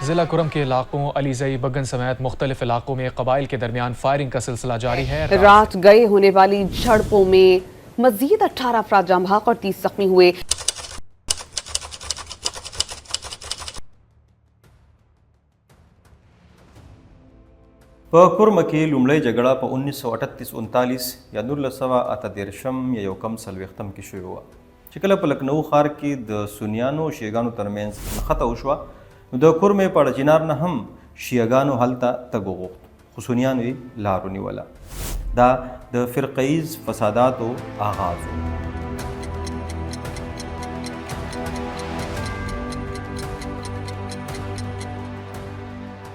जिला कुरम के इलाकों अलीजई बगन समेत मुख्तलिफ इलाकों में कबाइल के दरमियान फायरिंग का सिलसिला जारी है। रात गए होने वाली झड़पों में मजीद 18 अफराद जाम बहक और 30 जख्मी हुए। په کورمه کې لومړی جګړه په 1938-39 یا 1938 یا یو کم څلوېښتم کې شوې وه چې کله په لکنو ښار کې د سنیانو او شیعګانو ترمنځ نښته وشوه، نو د کورمې په اړه چنار نه هم شیعګانو هلته تګ وغوښت، خو سنیانو یې لار ونیوله. دا د فرقیز فساداتو آغاز و.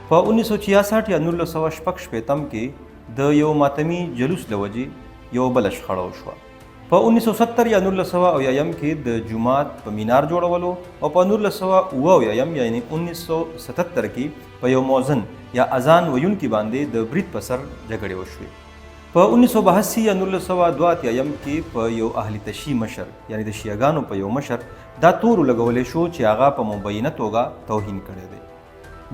په 1966 یا 1966 کې د یو ماتمي جلوس له وجې یو بله شخړه وشوه. په 1970 یا 1970 کې د جومات په مینار جوړولو او په 1970 یعنی 1977 کې په یو مؤذن یا اذان ویونکي باندې د برید په سر جګړې وشوې. په 1982 یا 1982 کې په یو اهل تشیع مشر یعنی د شیعګانو په یو مشر دا تور لګولی شو چې هغه په مبینه توګه توهین کړی دی.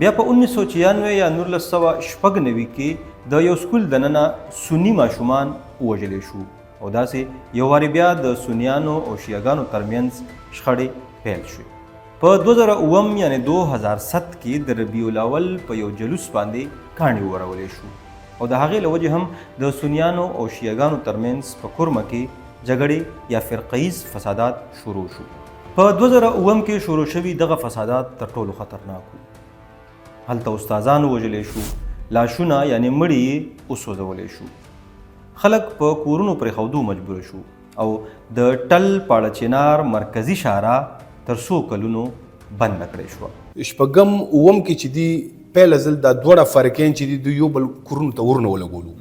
بیا په 1996 یا 1996 کې د یو سکول دننه سنی ماشومان ووژلی شو او داسې یو وارې بیا د سنیانو او شیعګانو ترمنځ شخړې پیل شوې. په 2007 یعنی 2007 کې د ربیع الاول په یو جلوس باندې کاڼي ورولی شو او د هغې له وجې هم د سنیانو او شیعګانو ترمنځ په کورمه کې جګړې یا فرقیز فسادات شروع شو. په 2007 کې شروع شوي دغه فسادات تر ټولو خطرناک وو. هلته استادانو وژلی شو، لاشونه یعنی مړي یې وسوځولی شو، خلک په کورونو پرېښودو مجبور شو او د ټل پاړه چنار مرکزي شاهراه تر څو کلونو بنده کړې شوه. شپږم اووم کې چې دي پیله ځل دا دواړه فارقین چې دي د یو بل کورونو ته ورنه ولګولو،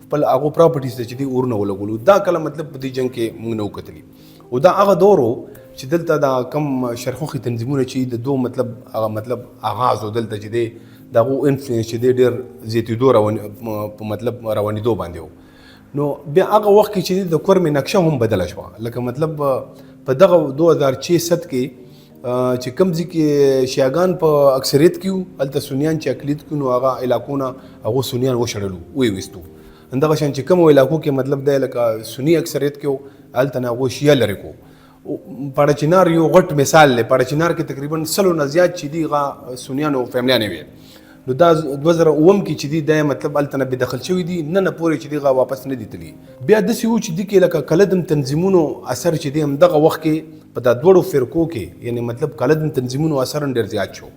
خپل هغو پراپرټیز ته چې دي ورنه ولګولو. دا کله مطلب په دې جنګ کې موږ نه وکتلي او دا هغه دور و چې دلته دا کم شرخوخي تنظیمونه چې د دو مطلب هغه مطلب آغاز و دلته چې دی د هغو انفلوینس چې دی ډېر زیاتېدو په مطلب روانېدو باندې و. نو بیا هغه وخت کې چې د کورمې نقشه هم بدله شوه، لکه مطلب په دغه 2006 کې چې کوم ځای کې شیعګان په اکثریت کې وو، هلته سنیان چې اقلیت کې نو هغه علاقو نه هغو سنیان وشړلو ویې ویستو. همدغه شان چې کومو علاقو کې مطلب دی لکه سني اکثریت کې وو، هلته نه هغو شیعه لرې کړو. پاړه چنار یو غټ مثال دی. پاړه چنار کې تقریبا 100 نه زیات چې دي هغه سنیانو فیملیانې وې. نو دا 2007 کې چې دي دا مطلب هلته نه بېدخل شوي دي، نن پورې چې دي هغه واپس نه دي تللي. بیا داسې و چې دي کې لکه کلدم تنظیمونو اثر چې دی همدغه وخت کې په دا دواړو فرقو کې یعنی مطلب کلدم تنظیمونو اثر هم ډېر زیات شو.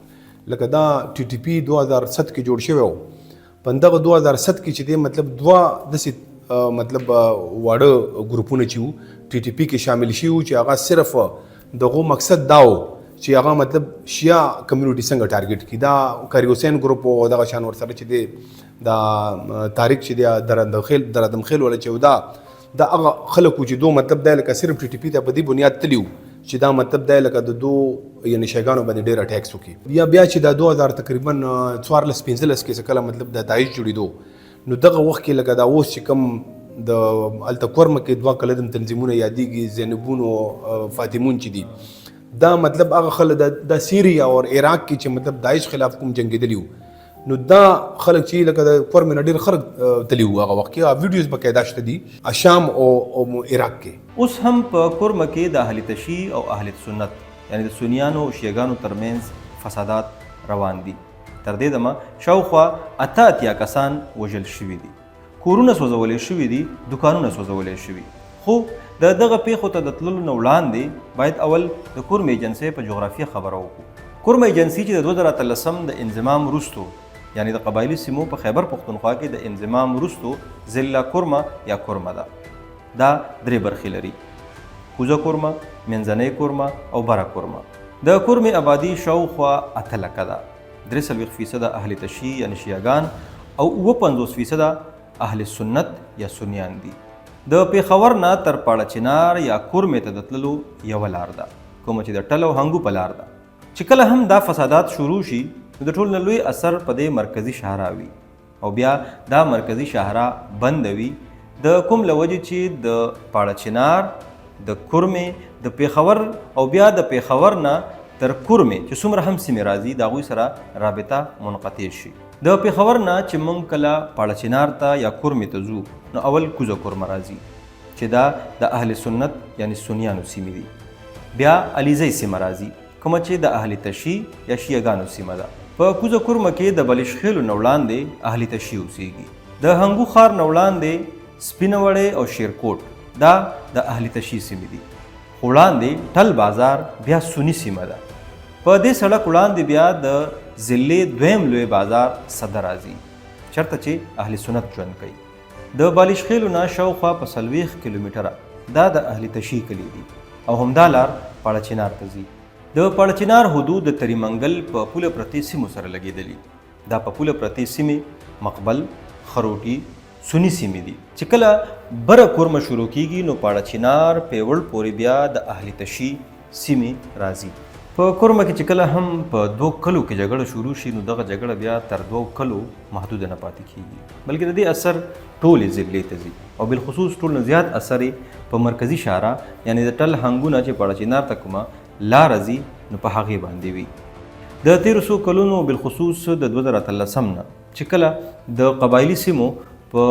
لکه دا TTP 2007 کې جوړ شوی و. په همدغه 2007 کې چې دی مطلب دوه داسې مطلب واړه ګروپونه چې وو TTP کې شامل شي وو چې هغه صرف دغه مقصد دا و چې هغه مطلب شیعه کمیونټي څنګه ټارګټ کړي. دا قاری حسین ګروپ او دغه شان ورسره چې دی دا طارق چې دی درادم خیل ولا چې دا هغه خلکو چې دو مطلب دی لکه صرف TTP ته په دې بنیاد تلي وو چې دا مطلب دی لکه د دو یعنی شیعګانو باندې ډېر اټیکس وکړي. بیا چې دا 2000 تقریبا 14-15 کې کله مطلب د داعش جوړېدو، نو دغه وخت کې لکه دا اوس چې کوم د هلته کورمه کې دوه کلدم تنظیمونه یادېږي، زینبون او فاطمون چې دي، دا مطلب هغه خلک د سیریا او عراق کې چې مطلب داعش خلاف کوم جنګېدلي وو، نو دا خلک چې لکه د کورمې نه ډېر خلک تللي وو هغه وخت کې. ویډیوز باقاعده شته دي شام او عراق کې. اوس هم په کورمه کې د اهل تشیع او اهل سنت یعنی د سنیانو او شیعګانو ترمنځ فسادات روان دي. تر دې دمه شاوخوا 88 کسان وژل شوي دي، کورونه سوځولی شوي دي، دکانونه سوځولی شوي. خو د دغه پیښو ته د تللو نه وړاندې باید اول د کورمې ایجنسۍ په جغرافیه خبره وکړو. کورمه ایجنسي چې د 2013 د انضمام وروستو یعنی د قبایلي سیمو په خیبر پښتونخوا کې د انضمام وروستو ضلع کورمه یا کورمه ده. دا 3 برخې لري: کوزه کورمه، منځنۍ کورمه او بره کورمه. د کورمې آبادي شاوخوا 8 لکه ده. 43% اهل تشیع یعنی شیعګان او 55% اهل سنت یا سنیان دي. د پیښور نه تر پاړه چنار یا کورمې ته د تللو یوه لار ده، کومه چې د ټل او هنګو په لار ده. چې کله هم دا فسادات شروع شي نو د ټول نه لوی اثر په دې مرکزي شاهراه وي او بیا دا مرکزي شاهراه بند وي د کوم له وجې چې د پاړه چنار د کورمې د پیښور او بیا د پیښور نه تر کورمې چې څومره هم سیمې راځي د هغوی سره رابطه منقطع شي. د پیښور نه چې موږ کله پاړه چنار ته یا کورمې ته ځو نو اول کوزه کورمه راځي چې دا د اهل سنت یعنی سنیانو سیمې دي. بیا علیزی سیمه راځي کومه چې د اهل تشیع یا شیعګانو سیمه ده. په کوزه کورمه کې د بلشخیلو نه وړاندې اهل تشیع اوسیږي. د هنګو ښار نه وړاندې سپینه وړې او شیرکوټ دا د اهل تشیع سیمې دي. وړاندې ټل بازار بیا سنی سیمه ده. په دې سړک وړاندې بیا د ضلعې دویم لوی بازار صدر راځي چېرته چې اهل سنت ژوند کوي. د بالشخیلو نه شاوخوا په 40 کیلومتره دا د اهل تشیع کلي دي او همدا لار پاړه چنار ته ځي. د پاړه چنار حدود د تریمنګل په پوله پرتې سیمو سره لګېدلي. دا په پوله پرتې سیمې مقبل، خروټي، سنی سیمې دي چې کله بره کورمه شروع کیږي نو پاړه چنار پیوړ پورې بیا د اهل تشیع سیمې راځي. په کورمه کې چې کله هم په 2 کلو کې جګړه شروع شي نو دغه جګړه بیا تر 2 کلو محدود نه پاتې کیږي بلکې د دې اثر ټولې ضلعې ته ځي او بالخصوص ټول نه زیات اثر په مرکزي شاره یعنی د ټل هنګونه چې پاړه چنار ته کومه لاره ځي نو په هغې باندې وي. د 1300 کلونو بالخصوص د 2013 نه چې کله د قبایلي سیمو په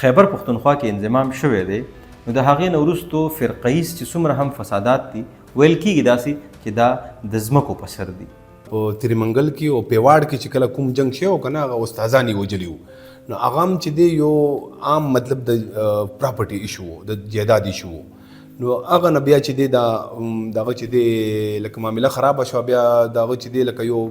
خیبر پښتونخوا کې انضمام شوی دی نو د هغې نه وروستو فرقهیز چې څومره هم فسادات دي ویل کېږي داسې چې دا د ځمکو په سر دي. په تریمنګل کې او پیواړ کې چې کله کوم جنگ شوی که نه هغه استادان یې وژلي وو نو هغه هم چې دی یو عام مطلب د پراپرټي ایشو و د جایداد ایشو و نو هغه نه بیا چې دی دغه چې دی لکه معامله خرابه شوه بیا دغه چې دی لکه یو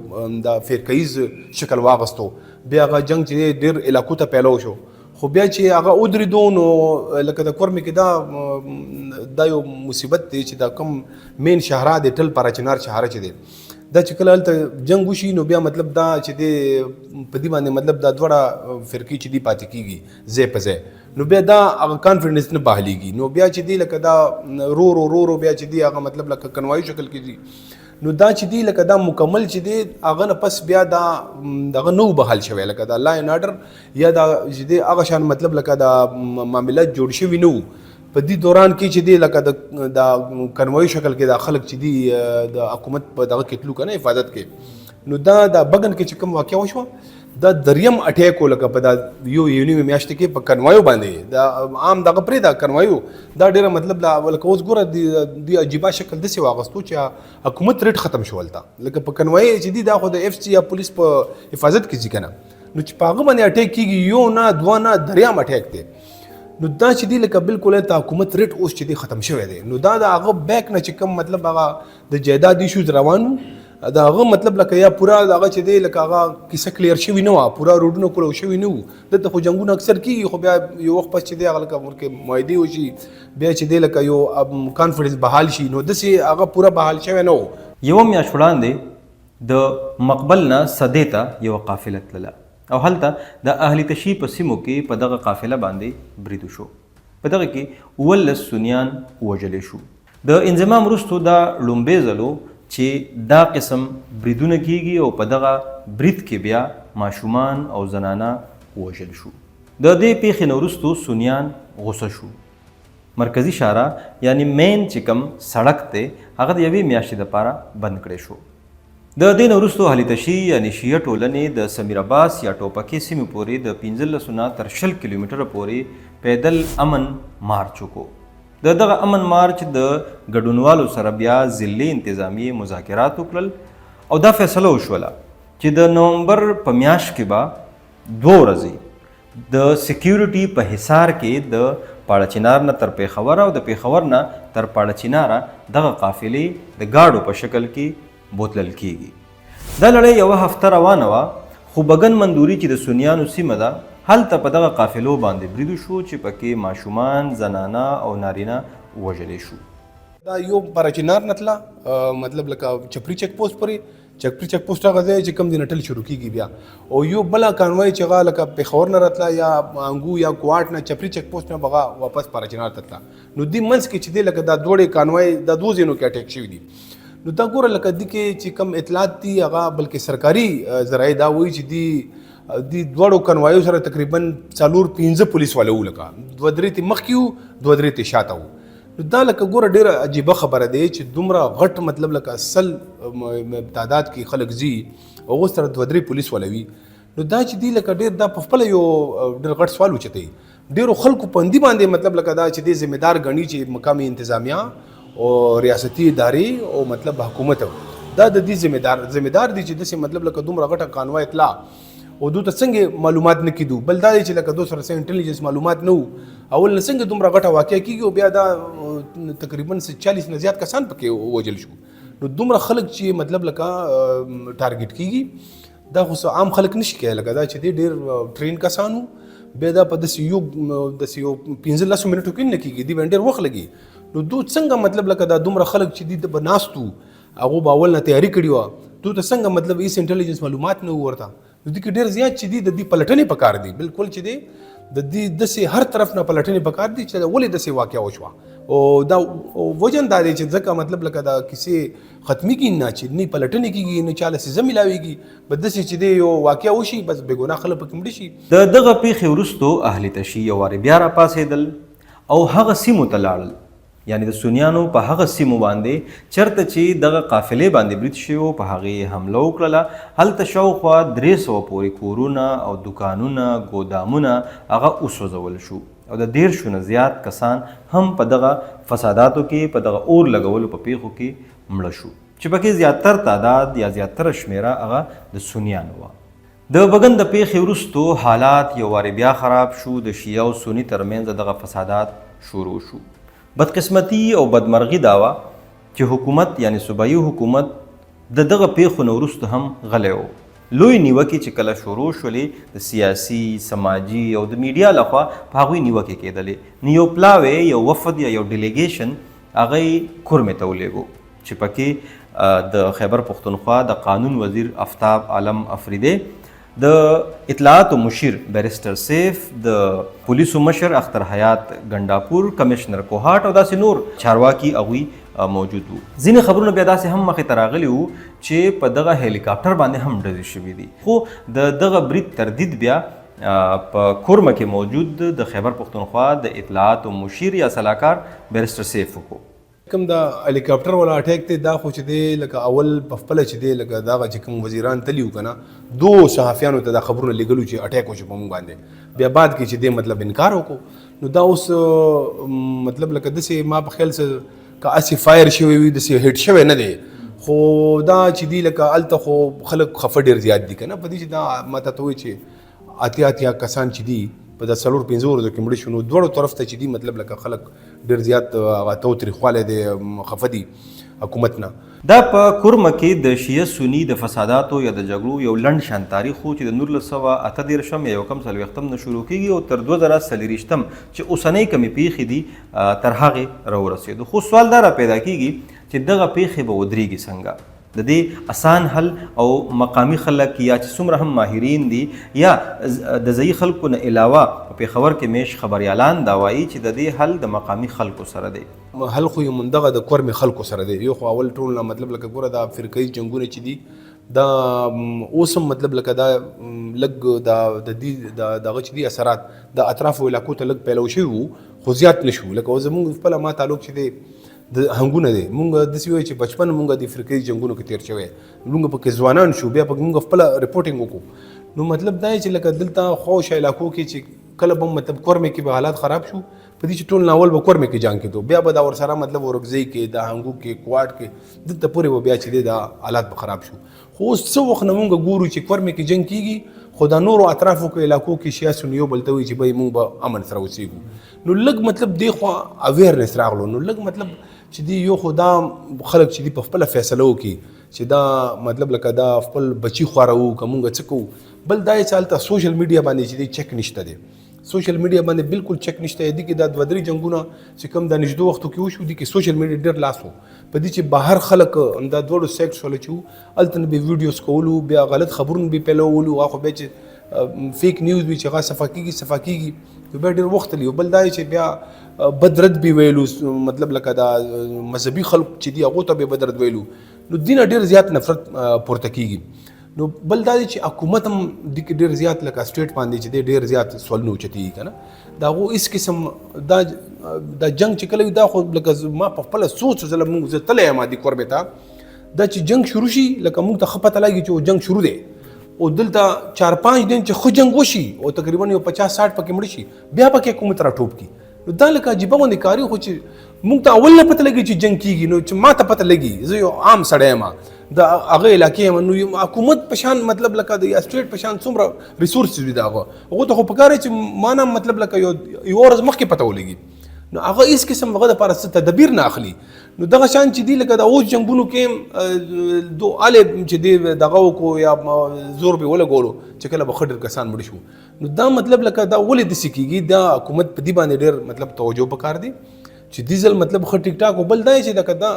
د فرقهیز شکل واغستو بیا هغه جنگ چې دی ډېر علاقو ته پیلو شو خو بیا چې هغه ودرېدو نو لکه د کورمې کې دا یو مصیبت دی چې دا کوم مین شهره دی ټل پاړه چنار شهره چې دی دا چې کله هلته جنګ وشي نو بیا مطلب دا چې دی په دې باندې مطلب دا دواړه فرقې چې دي پاتې کېږي ځای په ځای نو بیا دا هغه کانفیډنس نه بحالېږي نو بیا چې دی لکه دا رو بیا چې دی هغه مطلب لکه کنوایي شکل کې دي نو دا چې دی لکه دا مکمل چې دی هغه نه پس بیا دا دغه نو بحال شوی لکه دا لا ان آرډر یا دا چې دی هغه شان مطلب لکه دا معاملات جوړ شوي نه وو. په دې دوران کې چې دی لکه د کنوایي شکل کې دا خلک چې دی د حکومت په دغه کې تلو که نه حفاظت کې نو دا د بګن کې چې کوم واقع وشوه دا دریم اټیک و لکه په دا یو نیمې میاشتې کې په کنوایو باندې دا عام دغه پرې دا کنوایو دا ډېره مطلب لکه اوس ګوره د عجیبه شکل داسې واغستو چې حکومت ریټ ختم شول ته لکه په کنوایي چې دی دا خو د FC یا پولیس په حفاظت کې ځي که نه نو چې په هغه باندې اټیک کېږي یو نه دوه نه دریم اټیک دی نو دا چې دی لکه بالکل ته حکومت ریټ اوس چې دی ختم شوی دی نو دا د هغه بیک نه چې کوم مطلب هغه د جایداد ایشوز روان دا هغه مطلب لکه یا پورا هغه چې دی لکه هغه کیسه کلیر شوي نه وه پورا روډونه کولو شوي نه وو دلته خو جنګونه اکثر کېږي خو بیا یو وخت پس چې دی هغه لکه ورکې معاهدې وشي بیا چې دی لکه یو کانفیډنس بحال شي نو داسې هغه پوره بحال شوی نه و. یوه میاشت وړاندې د مقبل نه صدې ته یوه قافله تلله او هلته د اهل تشیع په سیمو کې په دغه قافله باندې برید وشو. په دغه کې 19 سنیان ووژلی شو. د انضمام وروستو دا لومبی ځلو چې دا قسم بریدونه کیږي او په دغه برید کې بیا ماشومان او زنانه ووژل شو. د دې پیښې نه وروستو سنیان غوسه شو. مرکزي شاره یعنی مین چې کوم سړک دی هغه د یوې میاشتې دپاره بند کړی شو. د دې نه وروستو اهل تشیع یعنی شیعه ټولنې د سمیر عباس یا ټوپکې سیمې پورې د 15 نه تر 20 کیلومتره پورې پیدل امن مارچ وکړو. د دغه امن مارچ د ګډونوالو سره بیا ضلعي انتظامیې مذاکرات وکړل او دا فیصله وشوله چې د نومبر په میاشت کې به 2 ورځې د سکیورټي په حصار کې د پاړه چنار نه تر پیښور او د پیښور نه تر پاړه چناره دغه قافلې د ګاډو په شکل کې بوتلل کېږي. دا لړۍ یوه هفته روانه وه خو بګن مندوري چې د سنیانو سیمه ده هلته په دغه قافلو باندې برید وشو چې پکې ماشومان، زنانه او نارینه وژلی شو. دا یو پاړه چنار نه تله مطلب لکه چپري چک پوسټ پورې چک پوسټ هغه ځای چې کوم دی نه ټل شروع کېږي بیا او یو بله کانوای چې هغه لکه پیښور نه راتله یا انګو یا کوواټ نه چپري چک پوسټ نه به هغه واپس پاړه چنار ته تله نو دې منځ کې چې دی لکه دا دوړې کانوای دا 2 ځایونو کې اټیک شوي دي. نو دا ګوره لکه دې کې چې کوم اطلاعات دي هغه بلکې سرکاري ذرایع دا وایي چې دې دواړو کنوایو سره تقریبا 4-5 پولیس والا وو لکه 2-3 مخکې وو 2-3 شاته وو نو دا لکه ګوره ډېره عجیبه خبره دی چې دومره غټ مطلب لکه سل تعداد کې خلک ځي هغو سره 2-3 پولیس ولوي نو دا چې دی لکه ډېر دا په خپله یو ډېر غټ سوال اوچتوي ډېرو خلکو په همدې باندې مطلب لکه دا چې دی ذمهدار ګڼي چې مقامي انتظامیه او ریاستي ادارې او مطلب حکومت دا د دې ذمہدار دي چې داسې مطلب لکه دومره غټه قانون اطلاع او دوی ته څنګه معلومات نه کیدو بل دا چې لکه دوی سره انټيليجنس معلومات نه اول نه څنګه دومره غټه واقعیا کیږي او بیا دا تقریبا 40 نه زیات کسان پکې وجل شو نو دومره خلک چې مطلب لکه ټارګټ کیږي دا خو عام خلک نشي کېدای لکه دا چې ډېر ټرین کسانو بیا دا په داسې یو 15 منټو کې نه کیږي دی ډېر وخت لګي نو دوی څنګه مطلب لکه دا دومره خلک چې دی د بناستو هغه به اول نه تیاری کړی و دوی ته څنګه مطلب ایس انټيليجنس معلومات نه ورته نو دي کې ډېر زیات چې دی د دې پلټنې پکار دي بالکل چې دی د دې داسې هر طرف نه پلټنې پکار دي چې ولې داسې واقعیا وشوه او دا وجن دا دی چې ځکه مطلب لکه دا کیسې ختمي کیږي نه چې نه پلټنې کیږي نه چاله سزا ملاويږي بس داسې چې دی یو واقعیا وشي بس بې ګناه خلک پکې مړه شي د دغه پیښې وروستو اهل تشیع یو وارې بیا راپاڅېدل او هغه سیمو ته لاړل یعنی د سنیانو په هغه سیمو باندې چرته چې دغه قافلې باندې برید شوي په هغې حمله وکړله هلته شاوخوا 300 پورې کورونه او دوکانونه ګودامونه هغه وسوځول شو او د 10 نه زیات کسان هم په دغه فساداتو کې په دغه اور لګولو په پیښو کې مړه شو چې پکې زیاتر تعداد یا زیاتره شمیره هغه د سنیانو وه د بګن د پیښې وروستو حالات یو وارې بیا خراب شو د شیعه او سني ترمنځ دغه فسادات شروع شو بدقسمتي او بدمرغي داوه چې حکومت یعنی صوبایي حکومت د دغه پیښو نه وروسته هم غلی و لوی نیوکې چې کله شروع شولې د سیاسي سماجي او د میډیا لخوا په هغوی نیوکې کېدلې نو یو پلاوی یو وفد یا یو ډیلیګیشن هغه یې کورمې ته ولېږو چې پکې د خیبر پښتونخوا د قانون وزیر آفتاب عالم افریدی د اطلاعاتو مشیر بیرسټر سیف د پولیسو مشر اختر حیات ګنډاپور کمشنر کوهاټ او داسې نور چارواکي هغوی موجود وو ځینې خبرونه بیا داسې هم مخې ته راغلي وو چې په دغه هلیکاپټر باندې هم ډزې شوي دي خو د دغه برید تردید بیا په کورمه کې موجود د خیبر پښتونخوا د اطلاعاتو مشیر یا سلاکار بیرسټر سیف وکړو کوم دا هلیکاپټر ولا اٹیک ته دا خو چې دی لکه اول په خپل چې دی لکه دا چې کوم وزیران تلیو کنه دو صحافیانو ته دا خبرونه لګلو چې اٹیک وشو په مونږ باندې بیا بعد کې چې دی مطلب انکار وکړو نو دا اوس مطلب لکه داسې ما په خیال سره که اسی فایر شوی وي داسې هیټ شوی نه دی خو دا چې دی لکه هلته خو خلک خفه ډېر زیات دي که نه په دې چې دا ما ته وایي چې اتیا کسان چې دي په د 4-5 ورځو کې مړه شو نو دواړو طرف ته چې دي مطلب لکه خلک ډېر زیات هغه توتریخوالی دی خفه دي حکومت نه دا په کورمه کې د شیعه سني د فساداتو یا د جګړو یو لنډ شان تاریخ و چې د 1938 یا 1940 نه شروع کېږي او تر 2023 چې اوسنۍ کمې پیښې دي تر هغې راورسېدو خو سوال دا را پیدا کېږي چې دغه پیښې به ودرېږي څنګه د دې اسان حل او مقامی خلک یا چې څومره هم ماهرین دي یا د ځایي خلکو نه علاوه په پېښور کې میش خبریالان دا وایي چې د دې حل د مقامی خلکو سره دی حل خو یې مندغه د کورمې خلکو سره دی یو خو اول ټول نه مطلب لکه ګوره دا فرقهي جنګونه چې دي دا اوس هم مطلب لکه دا لږ د دې دغه چې دي اثرات د اطرافو علاقو ته لږ پیلو شوي وو خو زیات نه شو لکه زموږ خپله ما تعلق چې دی د هنګونه دی مونږ داسې وایو چې بچپن مونږ د فرقهي جنګونو کې تېر شوی مونږ پکې ځوانان شو بیا پکې مونږ خپله رپورټینګ وکړو نو مطلب دا چې لکه دلته خوش علاقو کې چې کله به مطلب کورمې کې به حالات خراب شو په دې چې ټول ناول به کورمې کې جنګ کېدو بیا به دا ورسره مطلب ورکزۍ کې د هنګو کې کوواټ کې دلته پورې به بیا چې دی دا حالات به خراب شو خو اوس څه وخت نه مونږ ګورو چې کورمې کې جنګ کېږي خو دا نورو اطرافو کې علاقو کې شیعه سني یو بل ته وایي چې بهی مونږ به امن سره اوسېږو نو لږ مطلب دې خوا اویرنس راغلو نو لږ مطلب چې دی یو خو دا خلک چې دی په خپله فیصله وکړي چې دا مطلب لکه دا خپل بچي خواره وو که مونږ څه کوو بل دا یې چې هلته سوشل میډیا باندې چې دی چک نشته دی سوشل میډیا باندې بالکل چک نشته دی کې دا 2-3 جنګونه چې کوم د نږدې وختو کې وشو دي کې سوشل میډیا ډېر لاس و په دې چې بهر خلک دا دواړو سیکټس ولا چې وو هلته نه به ویډیوز کولو بیا غلط خبرونه به پیلولو هغه بیا چې فیک نیوز به چې هغه صفا کېږي بیا ډېر وخت لیو بل دا چې بیا بدرد به ویلو مطلب لکه دا مذهبي خلک چې دي هغو ته به بدرد ویلو نو دینه ډېر زیات نفرت پورته کېږي نو بل دا دی چې حکومت هم د ډیر زیات لکه سټیټ باندې چې ډیر زیات سوالونه اوچتي کنه دا غو اس قسم دا جنگ چې کله دا خو لکه ما په خپل سوچ زله موږ زه تلې ما دي قربه تا دا چې جنگ شروع شي لکه موږ ته خپته لګي چې جنگ شروع دی او دلته 4-5 دن چې خو جنگ وشي او تقریبا یو 50-60 پکې مړ شي بیا پکې حکومت را ټوپ کی نو دا لکه عجیب باندې کاری خو چې موږ ته اول نه پته لګي چې جنگ کیږي نو چې ما ته پته لګي زه یو عام سړی ما د هغه علاقې نو حکومت پشان مطلب لکه د سټیټ پشان څومره ریسورسز وي دا هغه ته خو پکاره چې معنا مطلب لکه یو ورځ مخکې پته ولګي نو هغه هیڅ قسم هغه د لپاره تدبیر نه اخلي نو دغه شان چې دی لکه د اوس جنګونو کې دو اله چې دی دغه کو یا زور به ولګولو چې کله به خډر کسان مړ شو نو دا مطلب لکه دا ولې د سکیږي دا حکومت په دې باندې ډېر مطلب توجه وکړ دي چې دیزل مطلب خ ټیک ټاک بل دی چې دا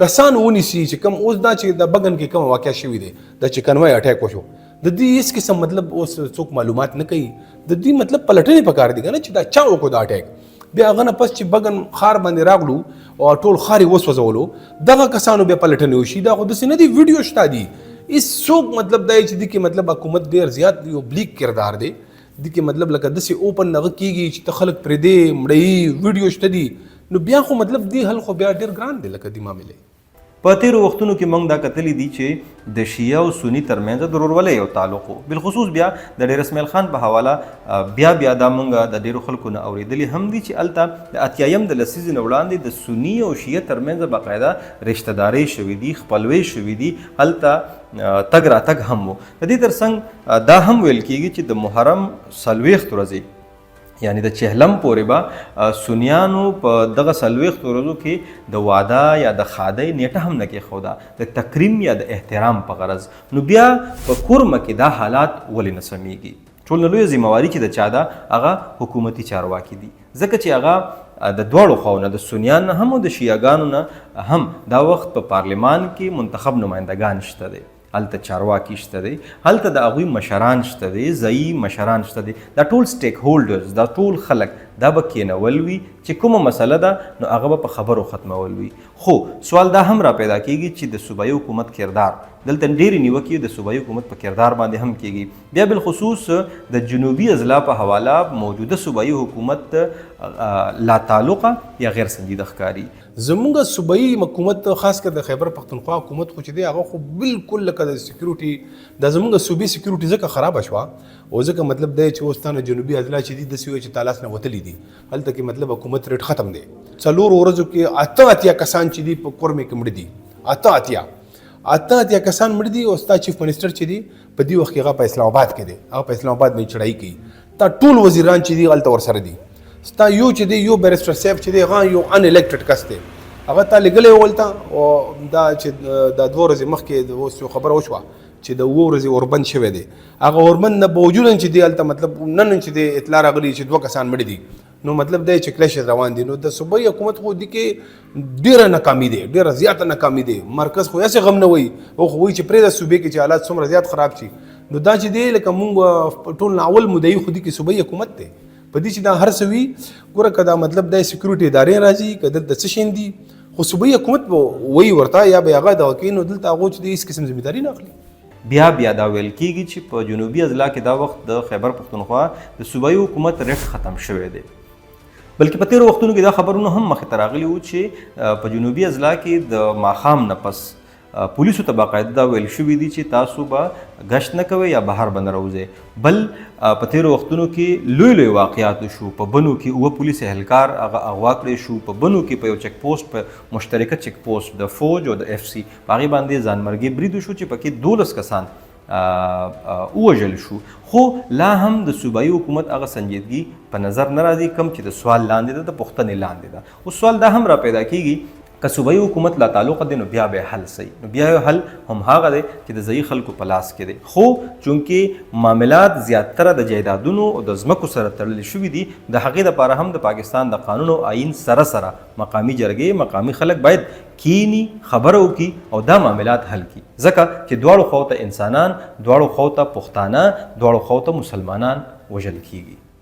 کسان ونیسي چې کم اوس دا چې د بغن کې کوم واقع شوی دی د چکنوي اٹیک وشو د دې هیڅ قسم مطلب اوس څوک معلومات نه کوي د دې مطلب پلټنې پکار دي کنه چې دا چا وکړو دا اٹیک بیا غنه پس چې بغن خار باندې راغلو او ټول خاري وسوځولو دغه کسانو بیا پلټنې وشي دا خو د سینې دی ویډیو شته دي اس څوک مطلب دا چې د کې مطلب حکومت ډیر زیات یو بلیک کردار دی د کې مطلب لکه د سي اوپن نه کیږي چې تخلق پر دې مړی ویډیو شته دي نو بیا خو مطلب دی حل خو بیا ډیر ګران دی لکه دی معاملې په تیرو وختونو کې موږ دا کتلی دي چې د شیعه او سني ترمنځ د ورورولۍ یو تعلق و بالخصوص بیا د ډیر اسماعیل خان په حواله بیا دا موږ د ډیرو خلکو نه اوریدلی هم دي چې الته د اتیایم د لسیزې نه وړاندې د سني او شیعه ترمنځ باقاعده رشته دارۍ شوي دي خپلوۍ شوي دي هلته تګ راتګ هم و د دې ترڅنګ دا هم ویل کیږي چې د محرم 40 ورځې یعنی د چهلم پورې به سنیانو په دغه 40 ورځو کې د واده یا د خادۍ نیټه هم نه کېښوده د تکریم یا د احترام په غرض نو بیا په کورمه کې دا حالات ولې نه سمیږي ټول نه لویه ذمهواري چې د چا ده هغه حکومتي چارواکي دي ځکه چې هغه د دواړو خواونه د سنیان نه هم او د شیعهګانو نه هم دا وخت په پارلمان کې منتخب نمایندګان شته دی هلته چارواکي شته دی هلته د هغوی مشران شته دی ځایي مشران شته دی دا ټول سټیک هولډرز دا ټول خلک دا به کېنول وي چې کومه مسله ده نو هغه به په خبرو ختمول وي خو سوال دا هم را پیدا کیږي چې د صوبایي حکومت کردار دلته ډېرې نیوکې د صوبایي حکومت په کردار باندې هم کیږي بیا بالخصوص د جنوبي اضلاع په حواله موجوده صوبایي حکومت لا تعلقه یا غیر سنجیده ښکاري زمونږ صوبایي حکومت خاص کر د خیبر پختونخوا حکومت خو چې دی هغه خو بالکل لکه د سکیورټي د زمونږ صوبایي سکیورټي ځکه خراب شوه او ځکه مطلب دی چې اوستانه جنوبي اضلاع چې دي داسې وایي چې تالاس نه وتلي دي هلته کې مطلب حکومت ریټ ختم دی 4 ورځو کې 8 کسان چې دي په کورمه کې مړ دي 8 کسان مړ دي او ستا چیف منسٹر چې دی په دې وخت کې هغه په اسلام آباد کې دی هغه په اسلام آباد باندې چړای کوي تا ټول وزیران چې دی هلته ورسره دي ستا یو چې دی یو بیرسټر صاحب چې دی هغه یو ان الیکټډ کس دی هغه تا لګلې ولته او دا چې د 2 ورځې مخکې اوس یو خبره وشوه چې د 2 ورځې اوربند شوی دی هغه اوربند نه باوجود چې دی هلته مطلب نن چې دی اطلاع راغلی چې 2 کسان مړ دي نو مطلب دی چې کلیش روان دي نو د صوبایي حکومت خو دي کې ډیره ناکامي دي ډیره زیاته ناکامي دي مرکز خو یې غم نه وي او خو وایي چې پرې د صوبې کې چې حالات څومره زیات خراب شي نو دا چې دی لکه مونږ ټول اول مدعي خو دي کې صوبایي حکومت دی په دې چې دا هر څه وي ګوره که دا مطلب د سکیورټي ادارې راځي که دلته څه شین دي خو صوبایي حکومت به وایي ورته یا به هغه دغه کوي نو دلته هغو چې دی هېڅ قسم ذمهداري نه اخلي بیا دا ویل کیږي چې په جنوبي اضلاع کې دا وخت د خیبر پختونخوا د صوبایي حکومت ریټ ختم شوی دی بلکې په تیرو وختونو کې دا خبرونه هم مخې ته راغلي وو چې په جنوبي اضلاع کې د ماښام نه پس پولیسو ته باقاعده دا ویل شوي دي چې تاسو به گشت نه کوئ یا بهر به نه راوځئ بل په تیرو وختونو کې لوی واقعات شو په بنو کې 9 پولیس اهلکار هغه اغوا کړی شو په بنو کې په یو چک پوسټ په مشترکه چک پوسټ د فوج او د اف سی په هغې باندې ځانمرګي برید وشو چې پکې 12 کسان ووژل شو خو لا هم د صوبایي حکومت هغه سنجیدګي په نظر نه راځي کم چې د سوال لاندې ده د پوښتنې لاندې ده اوس سوال دا هم را پیدا کیږي که صوبایي حکومت لا تعلق دی نو بیا به حل صحیح نو بیا یو حل هم هغه دی چې د ځایي خلکو په لاس کې دی خو چونکې معاملات زیاتره د جایدادونو او د ځمکو سره تړلي شوي دي د هغې دپاره هم د پاکستان د قانون او آئین سره مقامي جرګې مقامي خلک باید کینی خبره وکړي او دا معاملات حل کړي ځکه چې دواړو خواو ته انسانان دواړو خواو ته پښتانه دواړو خواو ته مسلمانان وژل کیږي